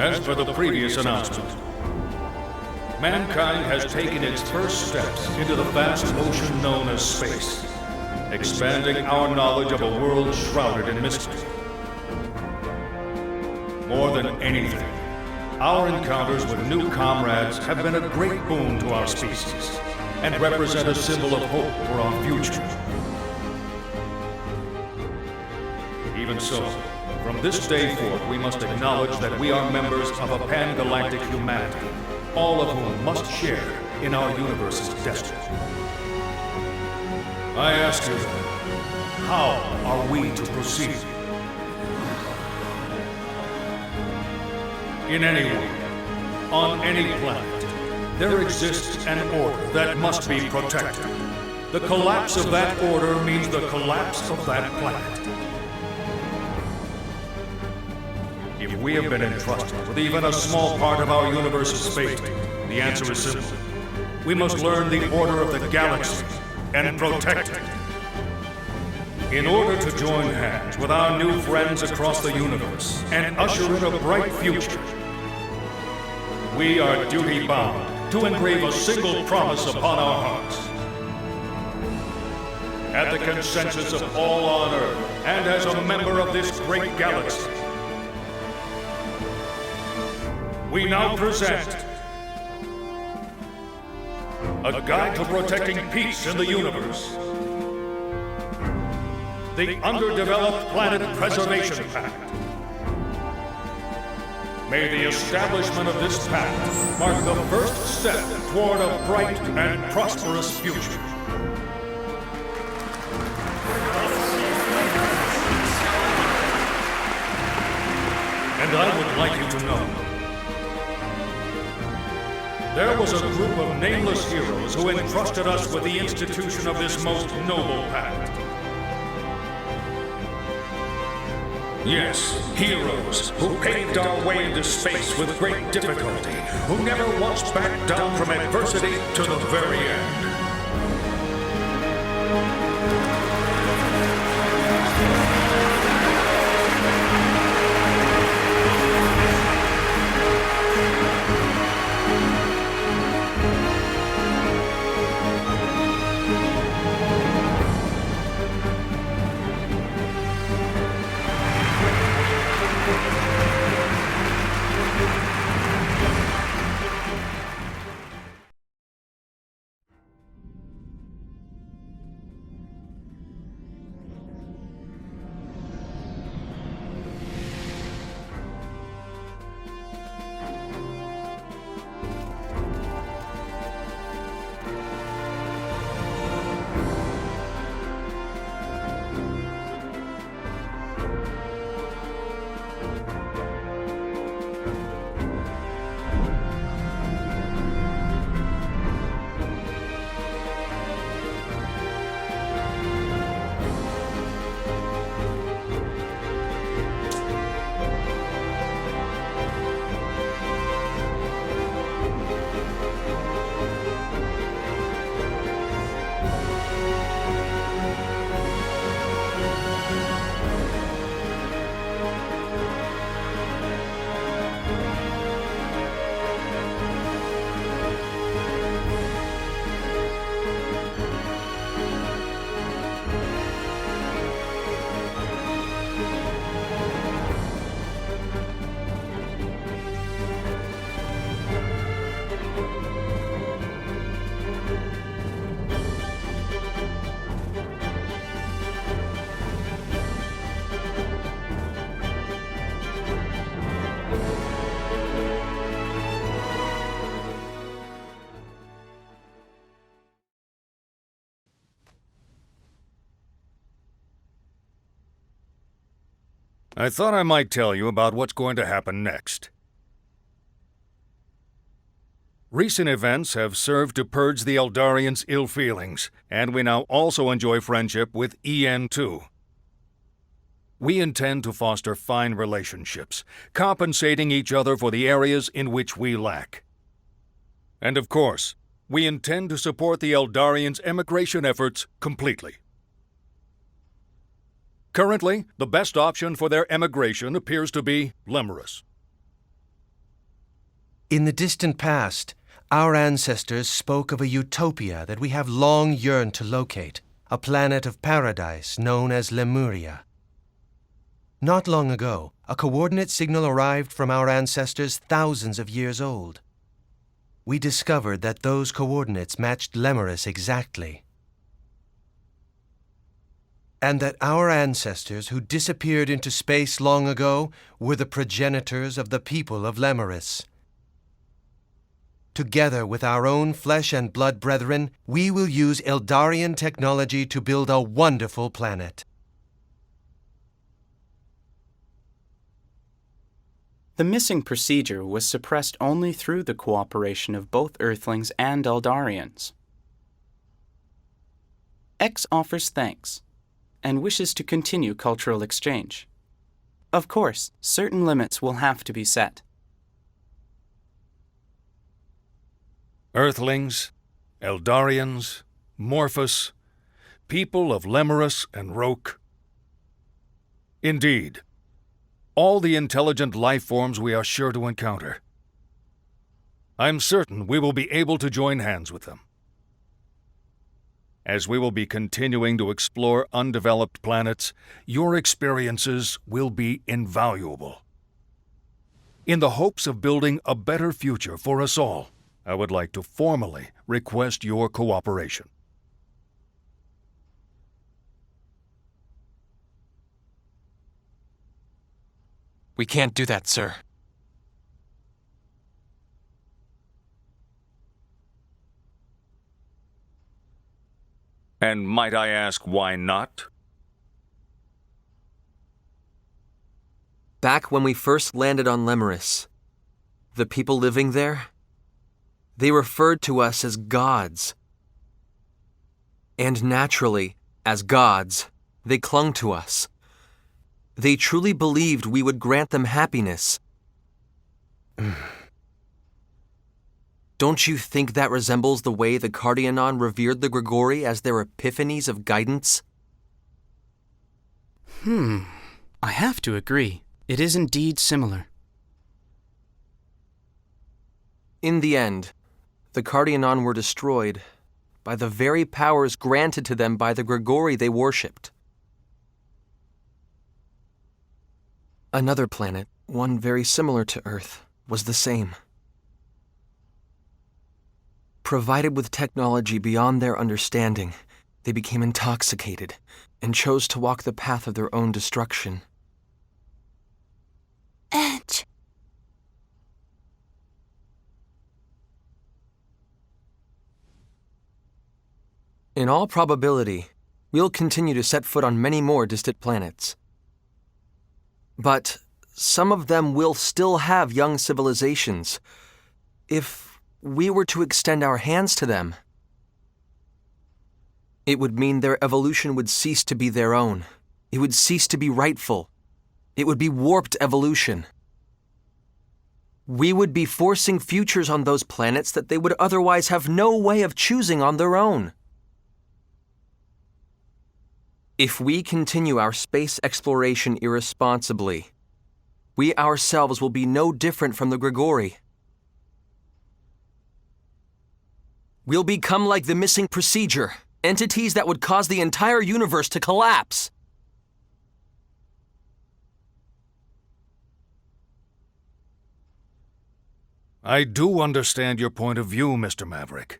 As per the previous announcement, mankind has taken its first steps into the vast ocean known as space, expanding our knowledge of a world shrouded in mystery. More than anything, our encounters with new comrades have been a great boon to our species and represent a symbol of hope for our future. Even so, from this day forth, we must acknowledge that we are members of a pan-galactic humanity, all of whom must share in our universe's destiny. I ask you, how are we to proceed? In any way, on any planet, there exists an order that must be protected. The collapse of that order means the collapse of that planet. If we have been entrusted with even a small part of our universe's fate, the answer is simple. We must learn the order of the galaxy and protect it. In order to join hands with our new friends across the universe and usher in a bright future, we are duty-bound to engrave a single promise upon our hearts. At the consensus of all on Earth, and as a member of this great galaxy, we now present a guide to protecting peace in the universe. The Underdeveloped Planet Preservation Pact. May the establishment of this pact mark the first step toward a bright and prosperous future. And I would like you to know, there was a group of nameless heroes who entrusted us with the institution of this most noble pact. Yes, heroes who paved our way into space with great difficulty, who never once backed down from adversity to the very end. I thought I might tell you about what's going to happen next. Recent events have served to purge the Eldarians' ill feelings, and we now also enjoy friendship with EN2. We intend to foster fine relationships, compensating each other for the areas in which we lack. And of course, we intend to support the Eldarians' emigration efforts completely. Currently, the best option for their emigration appears to be Lemurus. In the distant past, our ancestors spoke of a utopia that we have long yearned to locate, a planet of paradise known as Lemuria. Not long ago, a coordinate signal arrived from our ancestors thousands of years old. We discovered that those coordinates matched Lemurus exactly, and that our ancestors who disappeared into space long ago were the progenitors of the people of Lemurus. Together with our own flesh and blood brethren, we will use Eldarian technology to build a wonderful planet. The missing procedure was suppressed only through the cooperation of both Earthlings and Eldarians. X offers thanks and wishes to continue cultural exchange. Of course, certain limits will have to be set. Earthlings, Eldarians, Morphus, people of Lemurus and Roke. Indeed, all the intelligent life forms we are sure to encounter. I'm certain we will be able to join hands with them. As we will be continuing to explore undeveloped planets, your experiences will be invaluable. In the hopes of building a better future for us all, I would like to formally request your cooperation. We can't do that, sir. And might I ask why not? Back when we first landed on Lemurus, the people living there, they referred to us as gods. And naturally, as gods, they clung to us. They truly believed we would grant them happiness. Don't you think that resembles the way the Cardianon revered the Grigori as their epiphanies of guidance? I have to agree. It is indeed similar. In the end, the Cardianon were destroyed by the very powers granted to them by the Grigori they worshipped. Another planet, one very similar to Earth, was the same. Provided with technology beyond their understanding, they became intoxicated and chose to walk the path of their own destruction. Edge. In all probability, we'll continue to set foot on many more distant planets. But some of them will still have young civilizations. If we were to extend our hands to them, it would mean their evolution would cease to be their own. It would cease to be rightful. It would be warped evolution. We would be forcing futures on those planets that they would otherwise have no way of choosing on their own. If we continue our space exploration irresponsibly, we ourselves will be no different from the Grigori. We'll become like the missing procedure, entities that would cause the entire universe to collapse. I do understand your point of view, Mr. Maverick.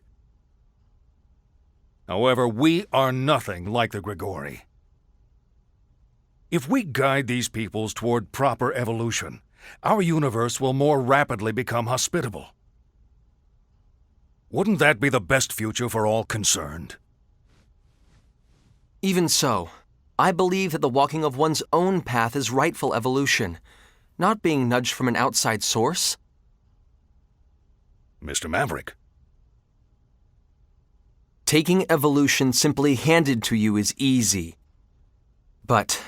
However, we are nothing like the Grigori. If we guide these peoples toward proper evolution, our universe will more rapidly become hospitable. Wouldn't that be the best future for all concerned? Even so, I believe that the walking of one's own path is rightful evolution, not being nudged from an outside source. Mr. Maverick. Taking evolution simply handed to you is easy. But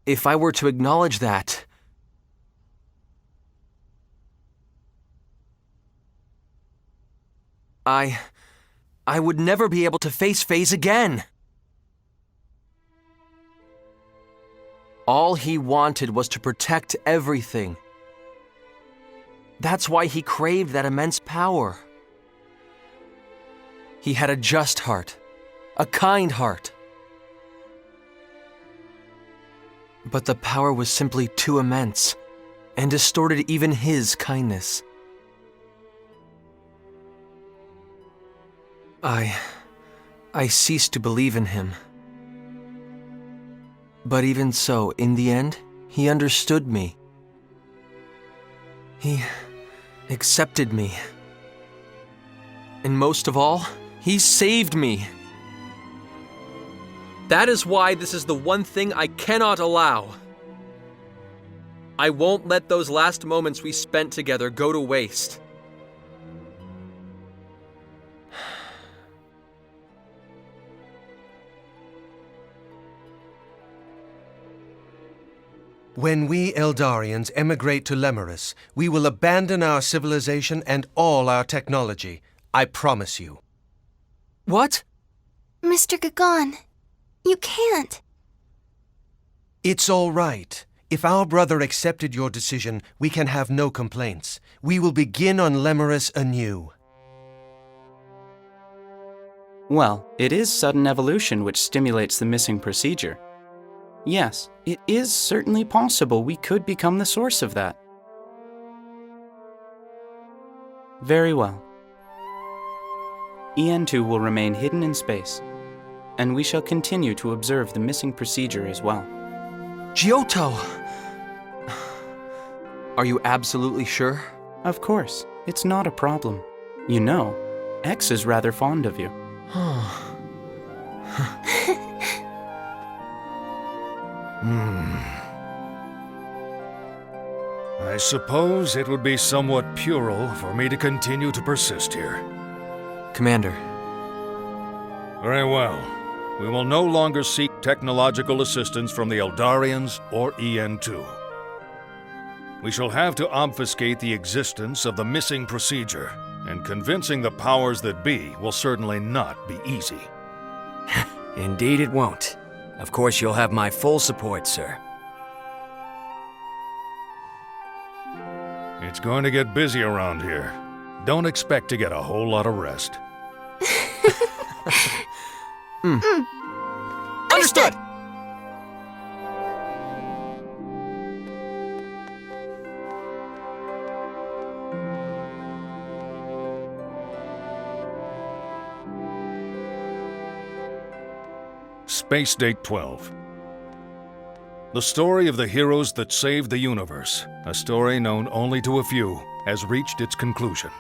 if I were to acknowledge that, I would never be able to face Phase again. All he wanted was to protect everything. That's why he craved that immense power. He had a just heart, a kind heart. But the power was simply too immense and distorted even his kindness. I ceased to believe in him. But even so, in the end, he understood me. He accepted me. And most of all, he saved me. That is why this is the one thing I cannot allow. I won't let those last moments we spent together go to waste. When we Eldarians emigrate to Lemerus, we will abandon our civilization and all our technology. I promise you. What? Mr. Gagon, you can't. It's all right. If our brother accepted your decision, we can have no complaints. We will begin on Lemerus anew. Well, it is sudden evolution which stimulates the missing procedure. Yes, it is certainly possible we could become the source of that. Very well. EN2 will remain hidden in space, and we shall continue to observe the missing procedure as well. Giotto! Are you absolutely sure? Of course, it's not a problem. You know, X is rather fond of you. I suppose it would be somewhat puerile for me to continue to persist here. Commander. Very well. We will no longer seek technological assistance from the Eldarians or EN2. We shall have to obfuscate the existence of the missing procedure, and convincing the powers that be will certainly not be easy. Indeed it won't. Of course you'll have my full support, sir. It's going to get busy around here. Don't expect to get a whole lot of rest. Understood! Space Date 12. The story of the heroes that saved the universe, a story known only to a few, has reached its conclusion.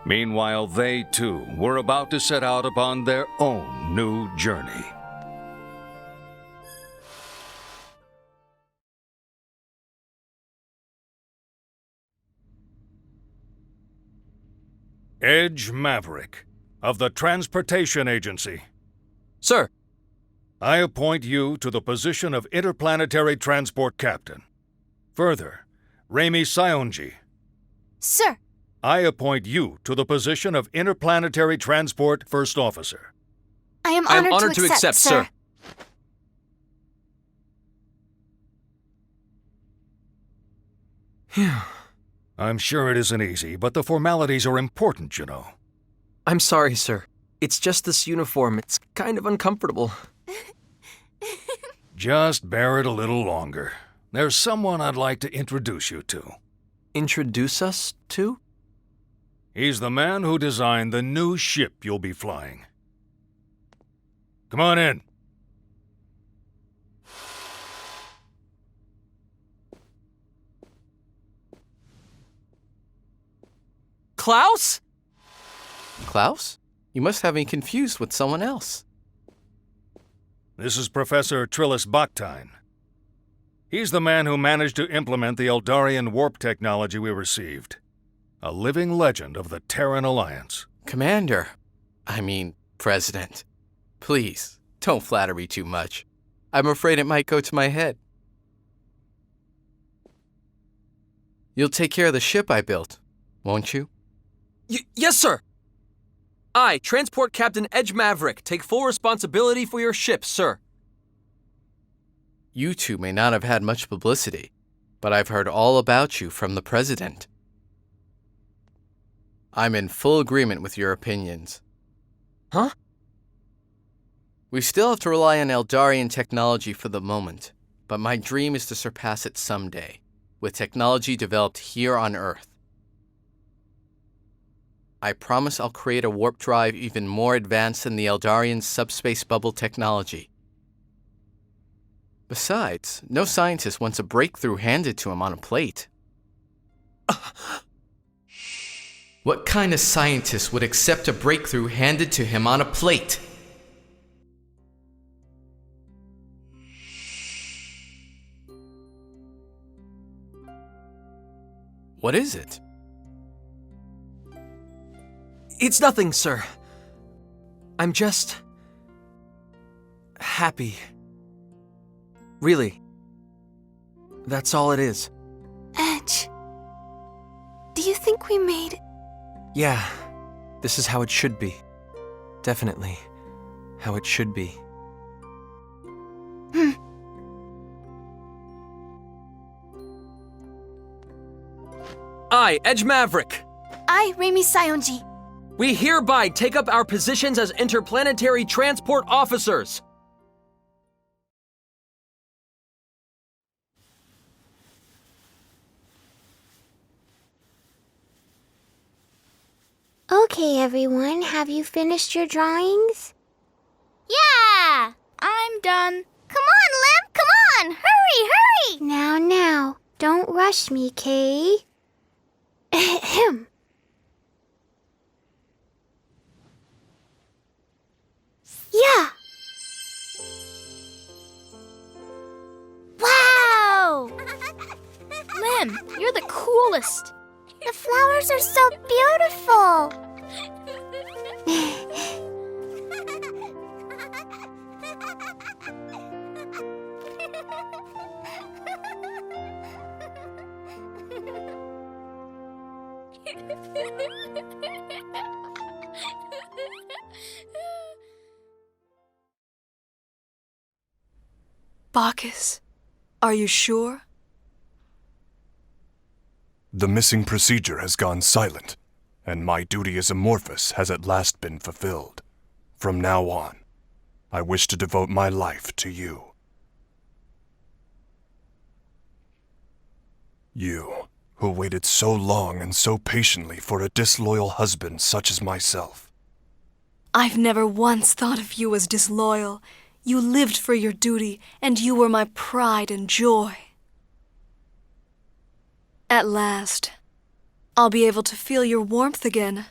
Meanwhile, they too were about to set out upon their own new journey. Edge Maverick of the Transportation Agency. Sir, I appoint you to the position of Interplanetary Transport Captain. Further, Rami Sionji, Sir, I appoint you to the position of Interplanetary Transport First Officer. I am I am honored to accept, sir. I'm sure it isn't easy, but the formalities are important, you know. I'm sorry, sir. It's just this uniform. It's kind of uncomfortable. Just bear it a little longer. There's someone I'd like to introduce you to. Introduce us to? He's the man who designed the new ship you'll be flying. Come on in. Klaus? Klaus? You must have me confused with someone else. This is Professor Trillis Baktine. He's the man who managed to implement the Eldarian warp technology we received. A living legend of the Terran Alliance. Commander. President. Please, don't flatter me too much. I'm afraid it might go to my head. You'll take care of the ship I built, won't you? Yes, sir! I, Transport Captain Edge Maverick, take full responsibility for your ship, sir. You two may not have had much publicity, but I've heard all about you from the President. I'm in full agreement with your opinions. Huh? We still have to rely on Eldarian technology for the moment, but my dream is to surpass it someday, with technology developed here on Earth. I promise I'll create a warp drive even more advanced than the Eldarian subspace bubble technology. Besides, no scientist wants a breakthrough handed to him on a plate. What kind of scientist would accept a breakthrough handed to him on a plate? What is it? It's nothing, sir. I'm just happy. Really. That's all it is. Edge, do you think we made... Yeah, this is how it should be. Definitely how it should be. I, Edge Maverick. I, Rami Sionji. We hereby take up our positions as interplanetary transport officers. Okay, everyone, have you finished your drawings? Yeah! I'm done. Come on, Lim! Come on! Hurry, hurry! Now, don't rush me, Kay. Ahem. Yeah! Wow! Lim, you're the coolest. The flowers are so beautiful. Bacchus, are you sure? The missing procedure has gone silent, and my duty as Amorphous has at last been fulfilled. From now on, I wish to devote my life to you. You, who waited so long and so patiently for a disloyal husband such as myself. I've never once thought of you as disloyal. You lived for your duty, and you were my pride and joy. At last, I'll be able to feel your warmth again.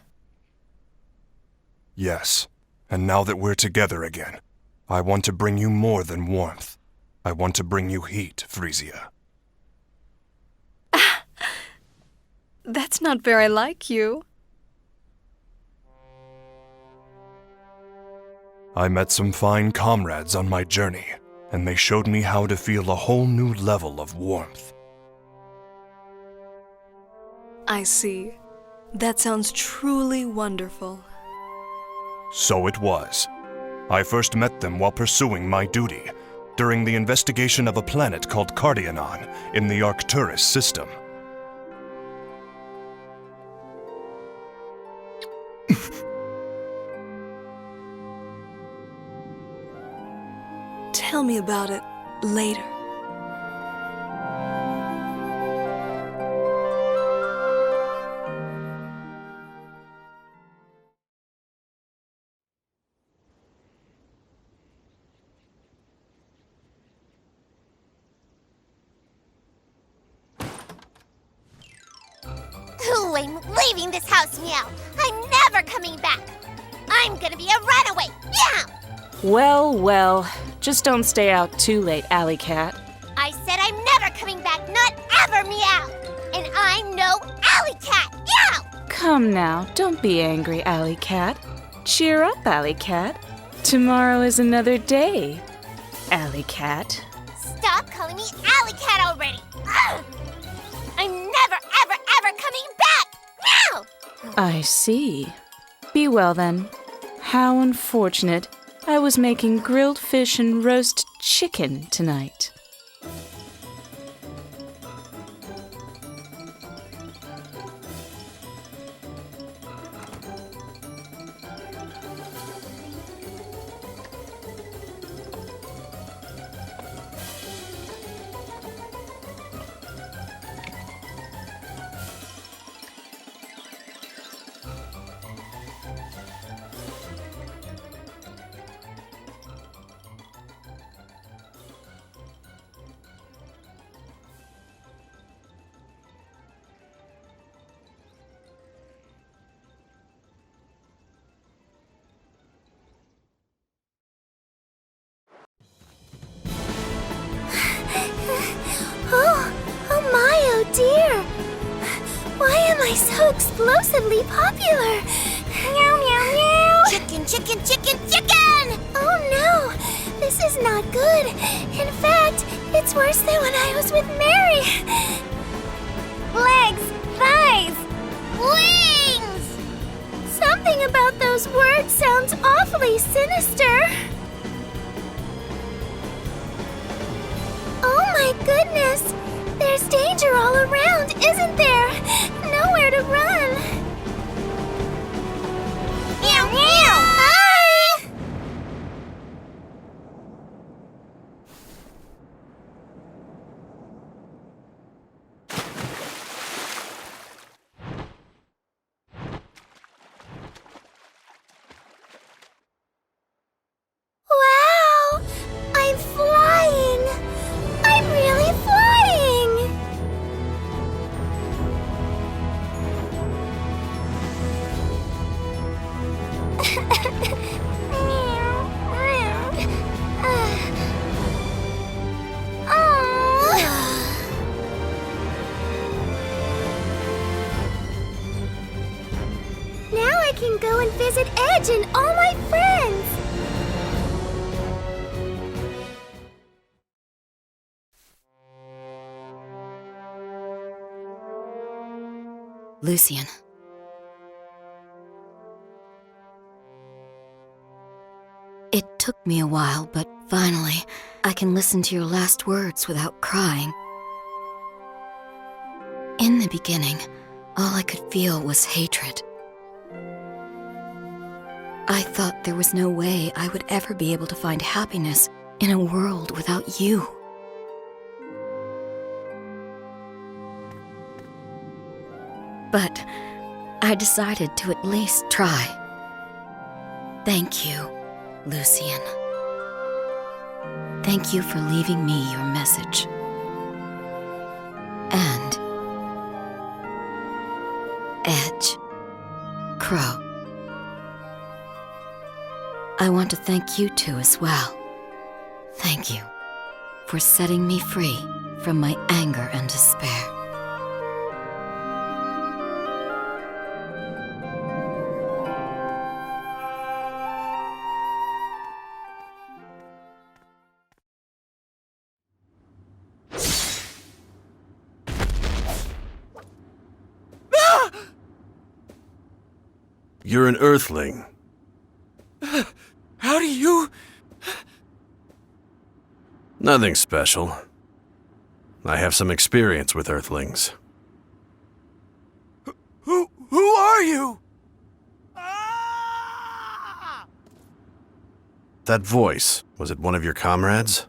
Yes, and now that we're together again, I want to bring you more than warmth. I want to bring you heat, Frisia. That's not very like you. I met some fine comrades on my journey, and they showed me how to feel a whole new level of warmth. I see. That sounds truly wonderful. So it was. I first met them while pursuing my duty, during the investigation of a planet called Cardianon in the Arcturus system. Tell me about it later. Ooh, I'm leaving this house now. I'm never coming back. I'm gonna be a runaway. Yeah! Well, well, just don't stay out too late, Alley Cat. I said I'm never coming back, not ever, meow. And I'm no alley cat. Meow! Come now, don't be angry, Alley Cat. Cheer up, Alley Cat. Tomorrow is another day, Alley Cat. Stop calling me alley cat already. Ugh! I'm never, ever, ever coming back. Meow! I see. Be well then. How unfortunate. I was making grilled fish and roast chicken tonight. Oh my, oh dear. Why am I so explosively popular? Meow, meow, meow. Chicken, chicken, chicken, chicken! Oh no, this is not good. In fact, it's worse than when I was with Mary. Legs, thighs, wings! Something about those words sounds awfully sinister. Oh my goodness! There's danger all around, isn't there? Nowhere to run. Meow meow! Hi! Wow! I'm flying! I'm really flying! Now I can go and visit Edge and all my friends! Lucian. It took me a while, but finally, I can listen to your last words without crying. In the beginning, all I could feel was hatred. I thought there was no way I would ever be able to find happiness in a world without you. But I decided to at least try. Thank you, Lucian. Thank you for leaving me your message. And Edge, Crow, want to thank you two as well. Thank you for setting me free from my anger and despair. You're an Earthling. How do you... Nothing special. I have some experience with Earthlings. Who are you? That voice, was it one of your comrades?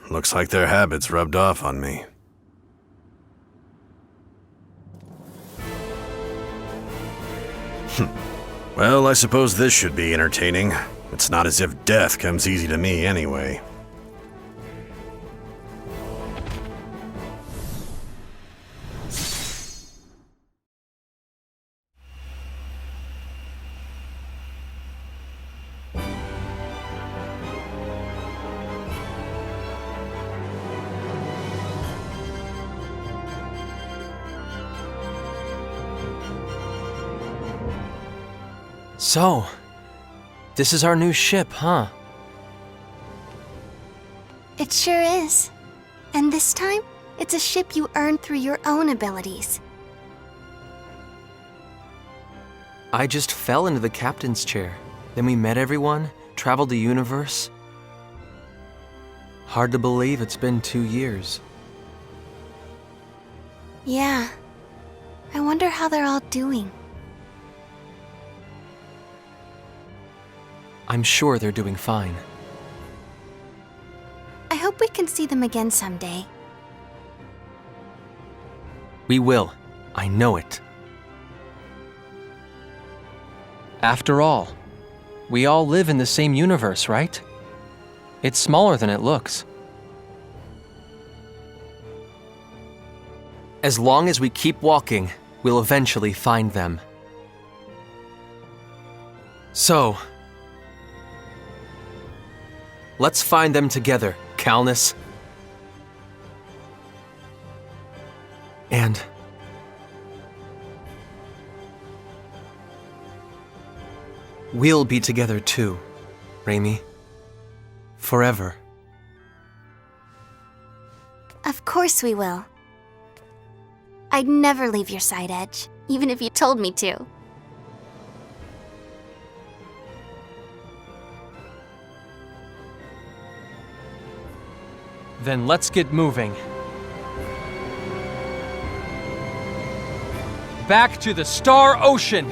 Looks like their habits rubbed off on me. Well, I suppose this should be entertaining. It's not as if death comes easy to me anyway. So, this is our new ship, huh? It sure is. And this time, it's a ship you earned through your own abilities. I just fell into the captain's chair. Then we met everyone, traveled the universe. Hard to believe it's been 2 years. Yeah. I wonder how they're all doing. I'm sure they're doing fine. I hope we can see them again someday. We will. I know it. After all, we all live in the same universe, right? It's smaller than it looks. As long as we keep walking, we'll eventually find them. So, let's find them together, Calnus. And we'll be together too, Raimi. Forever. Of course we will. I'd never leave your side, Edge, even if you told me to. Then let's get moving. Back to the Star Ocean!